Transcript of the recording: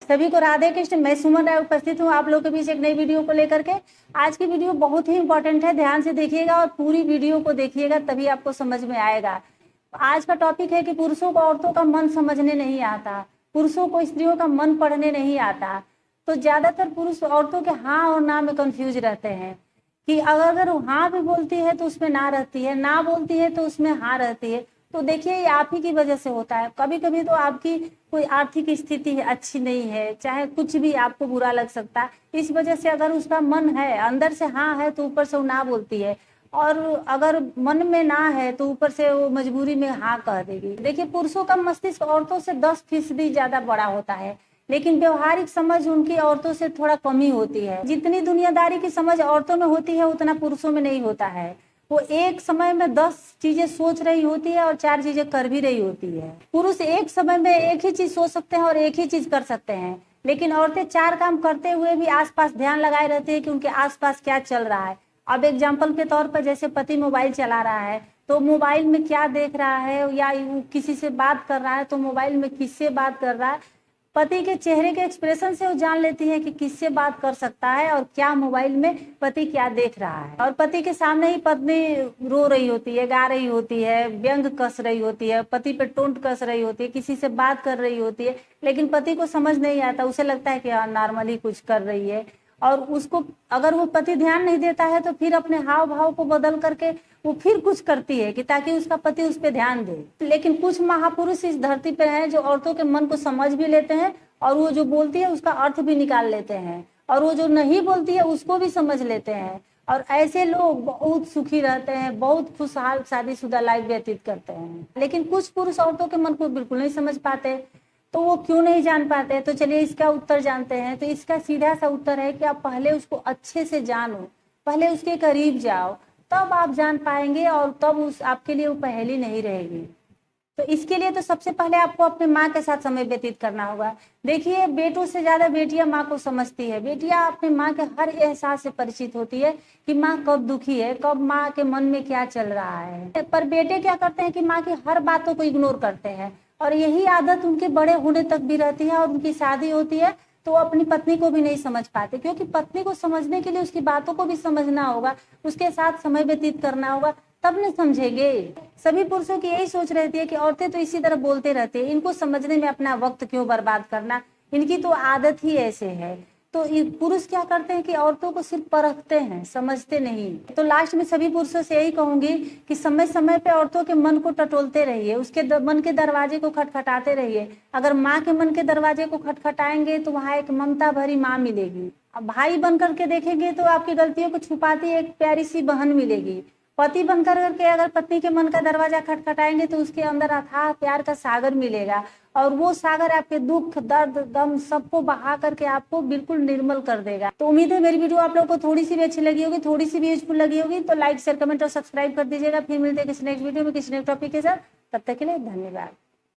सभी को राधे कृष्ण। मैं सुमन राय उपस्थित हूँ आप लोग के बीच एक नई वीडियो को लेकर के। आज की वीडियो बहुत ही इंपॉर्टेंट है, ध्यान से देखिएगा और पूरी वीडियो को देखिएगा, तभी आपको समझ में आएगा। आज का टॉपिक है कि पुरुषों को औरतों का मन समझने नहीं आता, पुरुषों को स्त्रियों का मन पढ़ने नहीं आता। तो ज्यादातर पुरुष औरतों के हाँ और ना में कंफ्यूज रहते हैं कि अगर हाँ भी बोलती है तो उसमें ना रहती है, ना बोलती है तो उसमें हाँ रहती है। तो देखिए ये आप ही की वजह से होता है। कभी कभी तो आपकी कोई आर्थिक स्थिति अच्छी नहीं है, चाहे कुछ भी आपको बुरा लग सकता है, इस वजह से अगर उसका मन है अंदर से हाँ है तो ऊपर से वो ना बोलती है, और अगर मन में ना है तो ऊपर से वो मजबूरी में हाँ कह देगी। देखिए पुरुषों का मस्तिष्क औरतों से 10% ज्यादा बड़ा होता है, लेकिन व्यवहारिक समझ उनकी औरतों से थोड़ा कम ही होती है। जितनी दुनियादारी की समझ औरतों में होती है उतना पुरुषों में नहीं होता है। वो एक समय में 10 चीजें सोच रही होती है और 4 चीजें कर भी रही होती है। पुरुष एक समय में एक ही चीज सोच सकते हैं और एक ही चीज कर सकते हैं, लेकिन औरतें 4 काम करते हुए भी आसपास ध्यान लगाए रहती है कि उनके आसपास क्या चल रहा है। अब एग्जाम्पल के तौर पर जैसे पति मोबाइल चला रहा है तो मोबाइल में क्या देख रहा है, या किसी से बात कर रहा है तो मोबाइल में किससे बात कर रहा है। पति के चेहरे के एक्सप्रेशन से वो जान लेती है कि किससे बात कर सकता है और क्या मोबाइल में पति क्या देख रहा है। और पति के सामने ही पत्नी रो रही होती है, गा रही होती है, व्यंग कस रही होती है, पति पे टोंट कस रही होती है, किसी से बात कर रही होती है, लेकिन पति को समझ नहीं आता, उसे लगता है कि नॉर्मली कुछ कर रही है। और उसको अगर वो पति ध्यान नहीं देता है तो फिर अपने हाव भाव को बदल करके वो फिर कुछ करती है कि ताकि उसका पति उस पर ध्यान दे। लेकिन कुछ महापुरुष इस धरती पर हैं जो औरतों के मन को समझ भी लेते हैं और वो जो बोलती है उसका अर्थ भी निकाल लेते हैं, और वो जो नहीं बोलती है उसको भी समझ लेते हैं। और ऐसे लोग बहुत सुखी रहते हैं, बहुत खुशहाल शादीशुदा लाइफ व्यतीत करते हैं। लेकिन कुछ पुरुष औरतों के मन को बिल्कुल नहीं समझ पाते। तो वो क्यों नहीं जान पाते, तो चलिए इसका उत्तर जानते हैं। तो इसका सीधा सा उत्तर है कि आप पहले उसको अच्छे से जानो, पहले उसके करीब जाओ, तब आप जान पाएंगे और तब उस आपके लिए वो पहेली नहीं रहेगी। तो इसके लिए तो सबसे पहले आपको अपने माँ के साथ समय व्यतीत करना होगा। देखिए बेटों से ज्यादा बेटियां माँ को समझती है। बेटियां अपने माँ के हर एहसास से परिचित होती है कि माँ कब दुखी है, कब माँ के मन में क्या चल रहा है। पर बेटे क्या करते हैं कि माँ की हर बातों को इग्नोर करते हैं, और यही आदत उनके बड़े होने तक भी रहती है। और उनकी शादी होती है तो वो अपनी पत्नी को भी नहीं समझ पाते, क्योंकि पत्नी को समझने के लिए उसकी बातों को भी समझना होगा, उसके साथ समय व्यतीत करना होगा, तब न समझेंगे। सभी पुरुषों की यही सोच रहती है कि औरतें तो इसी तरह बोलते रहते हैं, इनको समझने में अपना वक्त क्यों बर्बाद करना, इनकी तो आदत ही ऐसे है। तो पुरुष क्या करते हैं कि औरतों को सिर्फ परखते हैं, समझते नहीं। तो लास्ट में सभी पुरुषों से यही कहूंगी कि समय समय पे औरतों के मन को टटोलते रहिए, उसके मन के दरवाजे को खटखटाते रहिए। अगर माँ के मन के दरवाजे को खटखटाएंगे तो वहाँ एक ममता भरी माँ मिलेगी। अब भाई बन करके देखेंगे तो आपकी गलतियों को छुपाती एक प्यारी सी बहन मिलेगी। पति बनकर करके अगर पत्नी के मन का दरवाजा खटखटाएंगे तो उसके अंदर अथाह प्यार का सागर मिलेगा, और वो सागर आपके दुख दर्द गम सबको बहा करके आपको बिल्कुल निर्मल कर देगा। तो उम्मीद है मेरी वीडियो आप लोगों को थोड़ी सी भी अच्छी लगी होगी, थोड़ी सी भी यूजफुल लगी होगी। तो लाइक शेयर कमेंट और सब्सक्राइब कर दीजिएगा। फिर मिलते हैं किसी नेक्स्ट वीडियो में किसी नेक्स्ट टॉपिक के साथ। तब तक के लिए धन्यवाद।